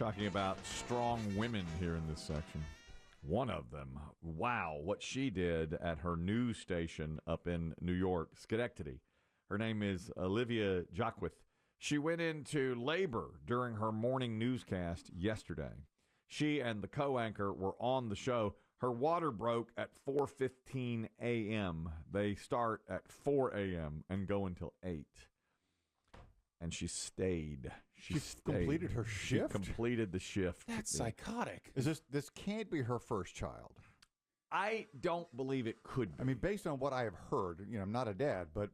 Talking about strong women here in this section. One of them, wow, what she did at her news station up in New York, Schenectady. Her name is Olivia Jacquith. She went into labor during her morning newscast yesterday. She and the co-anchor were on the show. Her water broke at 4:15 a.m. They start at 4 a.m. and go until 8. And she stayed. She completed her shift? She completed the shift. That's psychotic. This can't be her first child. I don't believe it could be. I mean, based on what I have heard, I'm not a dad, but,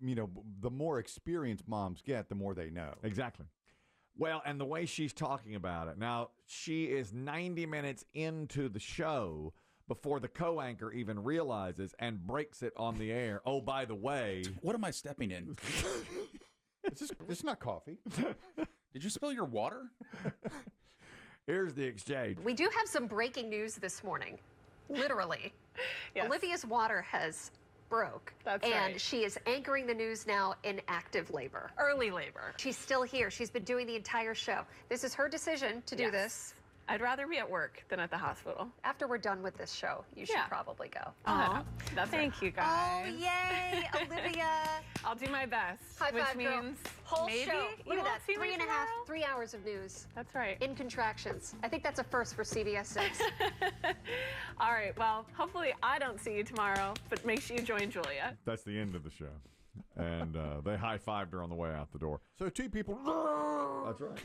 the more experienced moms get, the more they know. Exactly. Well, and the way she's talking about it. Now, she is 90 minutes into the show before the co-anchor even realizes and breaks it on the air. Oh, by the way. What am I stepping in? This is not coffee. Did you spill your water? Here's the exchange. We do have some breaking news this morning. Literally. Yes. Olivia's water has broke. That's and right. she is anchoring the news now in active labor. Early labor. She's still here. She's been doing the entire show. This is her decision to do this. I'd rather be at work than at the hospital. After we're done with this show, you should probably go. Thank you, Oh, guys. yay, Olivia. I'll do my best. High which five, girl. means Whole maybe show. you Look at won't that. see me tomorrow. 3 hours of news. That's right. In contractions. I think that's a first for CBS 6. All right, well, hopefully I don't see you tomorrow, but make sure you join Julia. That's the end of the show. And they high-fived her on the way out the door. So two people. That's right.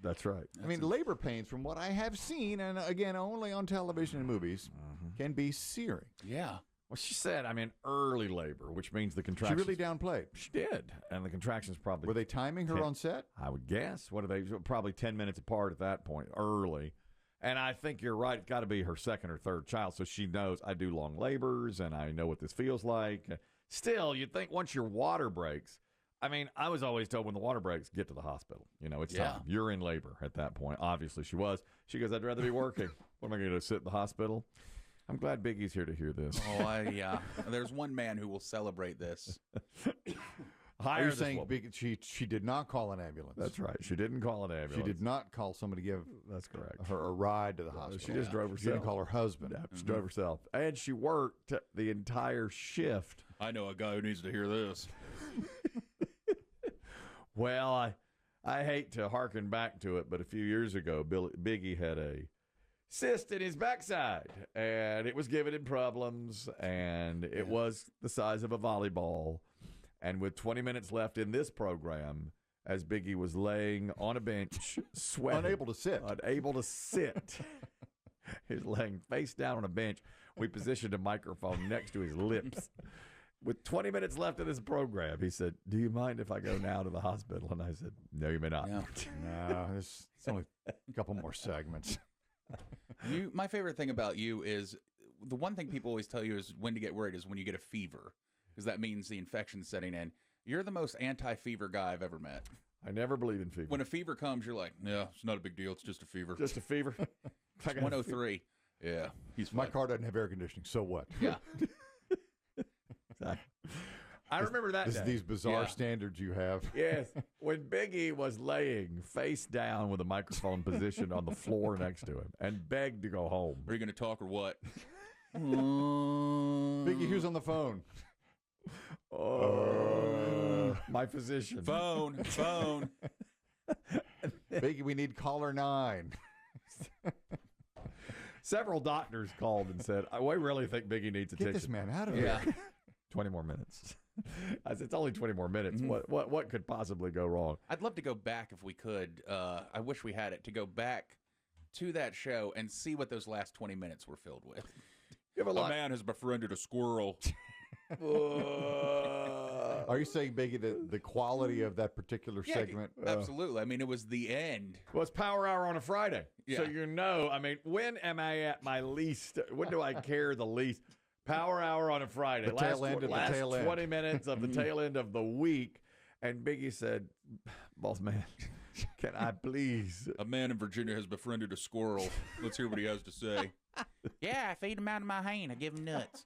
That's right. I mean, labor pains, from what I have seen, and again, only on television and movies, can be searing. Yeah. Well, she said, early labor, which means the She contractions. really downplayed. She did. And the contractions probably. Were they timing her on set? I would guess. What are they? Probably 10 minutes apart at that point, early. And I think you're right. It's got to be her second or third child. So she knows I do long labors and I know what this feels like. Still, you'd think once your water breaks, I was always told when the water breaks, get to the hospital. It's time. You're in labor at that point. Obviously, she was. She goes, I'd rather be working. What am I going to sit in the hospital? I'm glad Biggie's here to hear this. Oh, there's one man who will celebrate this. Are you saying she did not call an ambulance? That's right. She didn't call an ambulance. She did not call somebody to give That's correct. her a ride to the hospital. She just drove herself. She didn't call her husband. Yeah, she drove herself. And she worked the entire shift. I know a guy who needs to hear this. Well, I hate to hearken back to it, but a few years ago, Biggie had a cyst in his backside, and it was giving him problems, and it was the size of a volleyball. And with 20 minutes left in this program, as Biggie was laying on a bench, sweating. Unable to sit. He's laying face down on a bench. We positioned a microphone next to his lips. With 20 minutes left of this program, he said, do you mind if I go now to the hospital? And I said, no, you may not. No, it's only a couple more segments. My favorite thing about you is the one thing people always tell you is when to get worried is when you get a fever, because that means the infection's setting in. You're the most anti-fever guy I've ever met. I never believe in fever. When a fever comes, you're like, yeah, it's not a big deal. It's just a fever. Just a fever. It's 103. Yeah, he's fine. My car doesn't have air conditioning, so what? Yeah. I remember that day. These bizarre standards you have. Yes. When Biggie was laying face down with a microphone positioned on the floor next to him and begged to go home. Are you going to talk or what? Biggie, who's on the phone? My physician. Phone. Biggie, we need caller 9. Several doctors called and said, we really think Biggie needs attention. Get this man out of here. 20 more minutes. I said, it's only 20 more minutes. What could possibly go wrong? I'd love to go back if we could. I wish we had it, to go back to that show and see what those last 20 minutes were filled with. A man has befriended a squirrel. Are you saying, Biggie, the quality of that particular segment? Absolutely. It was the end. Well, it's Power Hour on a Friday. Yeah. So when am I at my least? When do I care the least? Power Hour on a Friday. The tail end of the tail end. 20 minutes of the tail end of the week. And Biggie said, boss man, can I please? A man in Virginia has befriended a squirrel. Let's hear what he has to say. Yeah, I feed him out of my hand. I give him nuts.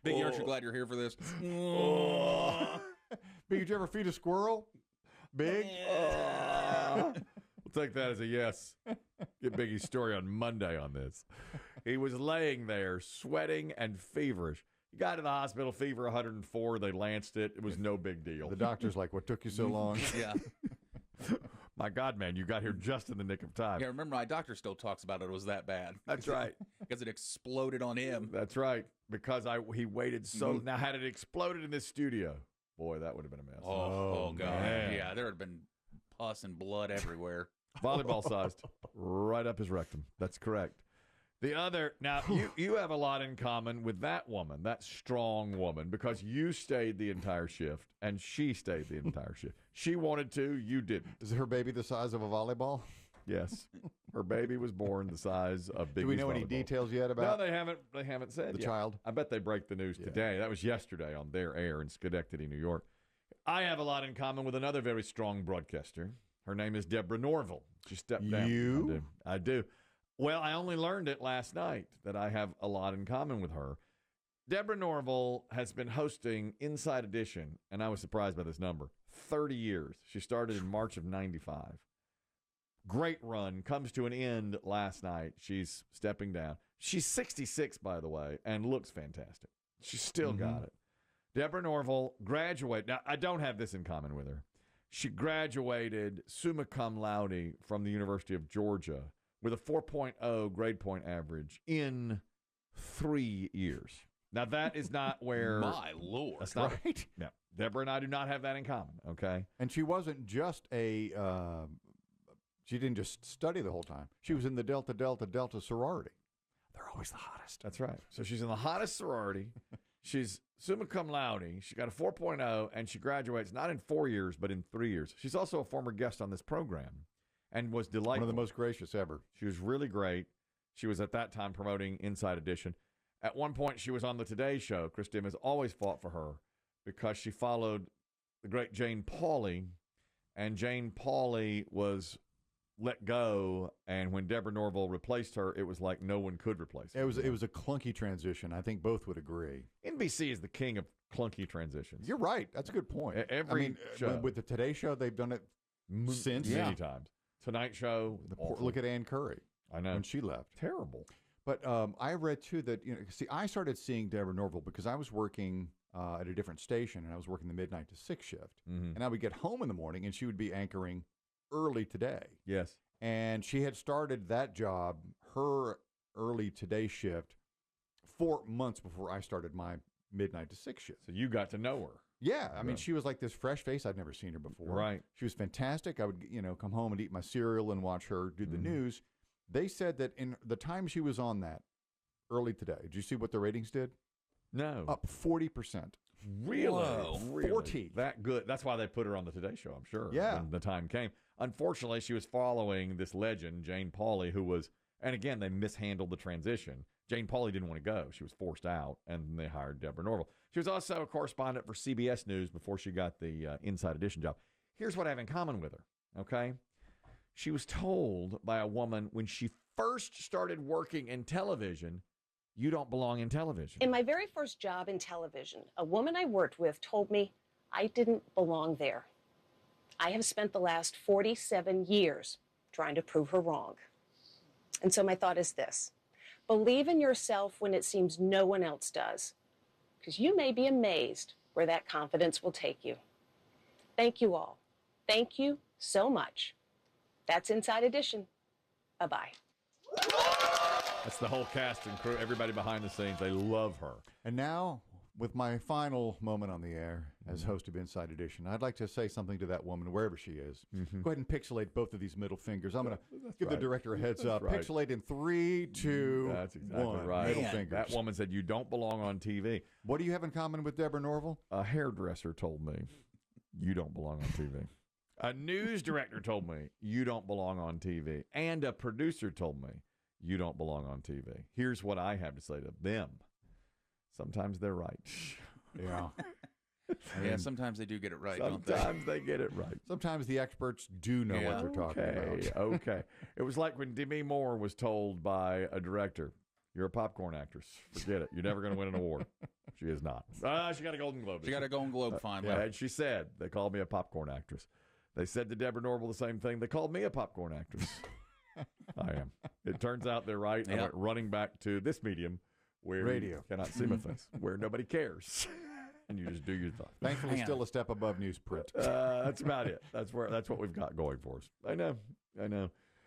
Biggie, aren't you glad you're here for this? Biggie, did you ever feed a squirrel? Big? take that as a yes. Get Biggie's story on Monday on this. He was laying there, sweating and feverish. He got to the hospital, fever 104. They lanced it. It was no big deal. The doctor's like, what took you so long? Yeah. My God, man, you got here just in the nick of time. Yeah, remember, my doctor still talks about it was that bad. That's right. Because it exploded on him. That's right. Because he waited so. Now, had it exploded in this studio, boy, that would have been a mess. Oh God. man. Yeah, there would have been pus and blood everywhere. Volleyball sized, right up his rectum. That's correct. The other, now, you have a lot in common with that woman, that strong woman, because you stayed the entire shift, and she stayed the entire shift. She wanted to, you didn't. Is her baby the size of a volleyball? Yes. Her baby was born the size of Biggie's Do we know any volleyball. details yet about No, they haven't said the yet. child? I bet they break the news today. That was yesterday on their air in Schenectady, New York. I have a lot in common with another very strong broadcaster. Her name is Deborah Norville. She stepped down. You? I do. Well, I only learned it last night that I have a lot in common with her. Deborah Norville has been hosting Inside Edition, and I was surprised by this number, 30 years. She started in March of 95. Great run, comes to an end last night. She's stepping down. She's 66, by the way, and looks fantastic. She's still got it. Deborah Norville graduated. Now, I don't have this in common with her. She graduated summa cum laude from the University of Georgia with a 4.0 grade point average in 3 years. Now, that is not where... My Lord. That's not Right? No. Deborah and I do not have that in common, okay? And she wasn't just a, she didn't just study the whole time. She was in the Delta Delta Delta sorority. They're always the hottest. That's right. So she's in the hottest sorority. She's summa cum laude. She got a 4.0, and she graduates not in 4 years, but in 3 years. She's also a former guest on this program and was delightful. One of the most gracious ever. She was really great. She was at that time promoting Inside Edition. At one point, she was on the Today Show. Chris Demm has always fought for her because she followed the great Jane Pauley, and Jane Pauley was let go, and when Deborah Norville replaced her, it was like no one could replace her. It was a clunky transition. I think both would agree. NBC is the king of clunky transitions. You're right. That's a good point. Every show. with the Today Show, they've done it since. Many times. Tonight Show. Look at Ann Curry. I know. When she left. Terrible. But I read, too, that, I started seeing Deborah Norville because I was working at a different station, and I was working the midnight to 6 shift. And I would get home in the morning, and she would be anchoring Early Today. Yes. And she had started that job, her Early Today shift, 4 months before I started my midnight to 6 shift. So you got to know her. Yeah. I mean, she was like this fresh face. I'd never seen her before. Right. She was fantastic. I would, come home and eat my cereal and watch her do the news. They said that in the time she was on that Early Today, did you see what the ratings did? No. Up 40%. Really? Whoa. Really? 40. That good. That's why they put her on the Today Show, I'm sure. Yeah. When the time came. Unfortunately, she was following this legend, Jane Pauley, who was, and again, they mishandled the transition. Jane Pauley didn't want to go. She was forced out, and they hired Deborah Norville. She was also a correspondent for CBS News before she got the Inside Edition job. Here's what I have in common with her, okay? She was told by a woman when she first started working in television, you don't belong in television. In my very first job in television, a woman I worked with told me I didn't belong there. I have spent the last 47 years trying to prove her wrong. And so my thought is this: believe in yourself when it seems no one else does, because you may be amazed where that confidence will take you. Thank you all. Thank you so much. That's Inside Edition. Bye-bye. That's the whole cast and crew, everybody behind the scenes. They love her. And now, with my final moment on the air as host of Inside Edition, I'd like to say something to that woman, wherever she is. Go ahead and pixelate both of these middle fingers. I'm going to give the director a heads up. right. Pixelate in 3, 2, That's exactly 1. right. Middle fingers. That woman said, you don't belong on TV. What do you have in common with Deborah Norville? A hairdresser told me, you don't belong on TV. A news director told me, you don't belong on TV. And a producer told me, you don't belong on TV. Here's what I have to say to them. Sometimes they're right. Yeah. Yeah, sometimes they do get it right, don't they? Sometimes they get it right. Sometimes the experts do know what they're talking about. Okay. It was like when Demi Moore was told by a director, you're a popcorn actress. Forget it. You're never going to win an award. She is not. She got a Golden Globe. She got a Golden Globe finally. And she said, they called me a popcorn actress. They said to Deborah Norville the same thing. They called me a popcorn actress. I am. It turns out they're right. I went running back to this medium where Radio. you cannot see my face, where nobody cares. And you just do your thing. Thankfully, still a step above newsprint. That's about it. That's what we've got going for us. I know.